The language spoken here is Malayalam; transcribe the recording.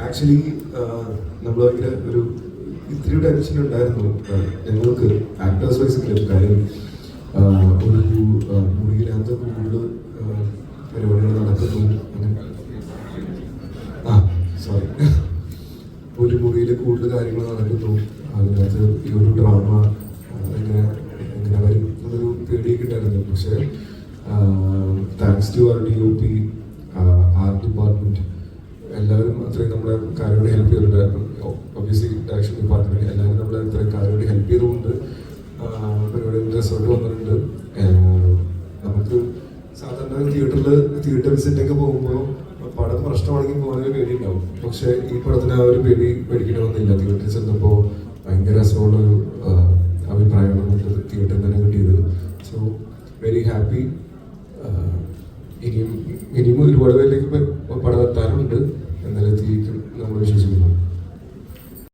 ആക്ച്വലി നമ്മൾ ഭയങ്കര ഒരു ഇത്തിരി ടെൻഷൻ ഉണ്ടായിരുന്നു ഞങ്ങൾക്ക് ആക്ടേഴ്സ് വൈസിലും. കാര്യം ഒരു മുറിയിനകത്ത് കൂടുതൽ പരിപാടികൾ നടക്കുന്നു. സോറി, ഒരു മുറിയിൽ കൂടുതൽ കാര്യങ്ങൾ നടക്കുന്നു. അതിനകത്ത് ഈ ഒരു ഡ്രാമ എങ്ങനെ എങ്ങനെ വരും എന്നൊരു പേടിയൊക്കെ ഉണ്ടായിരുന്നു. പക്ഷേ thanks to our DOP, art department, എല്ലാവരും അത്രയും നമ്മളെ കാര്യമായിട്ട് ഹെൽപ്പ് ചെയ്തിട്ടുണ്ടായിരുന്നു. ഒബ്വിയസ്ലി ഡയറക്ഷൻ ഡിപ്പാർട്ട്മെന്റ് എല്ലാവരും നമ്മളെ അത്രയും കാര്യമായിട്ട് ഹെൽപ്പ് ചെയ്തുകൊണ്ട് പരിപാടിയുടെ റിസൾട്ട് വന്നിട്ടുണ്ട്. നമുക്ക് സാധാരണ തിയേറ്റർ വിസിറ്റൊക്കെ പോകുമ്പോൾ പടം പ്രശ്നമാണെങ്കിൽ പോകുന്നൊരു പേടി ഉണ്ടാവും. പക്ഷെ ഈ പടത്തിന് ആ ഒരു പേടി പേടിക്കണമെന്നില്ല. തിയേറ്ററിൽ ചെന്നപ്പോൾ ഭയങ്കര രസമുള്ളൊരു അഭിപ്രായമാണ് നമുക്ക് തിയേറ്ററിൽ തന്നെ കിട്ടിയത്. So very happy. ഇനിയും ഒരുപാട് പേരിലേക്ക് പടം എത്താനുണ്ട്. എന്നാലും എത്തിയിരിക്കും നമ്മൾ വിശ്വസിക്കും.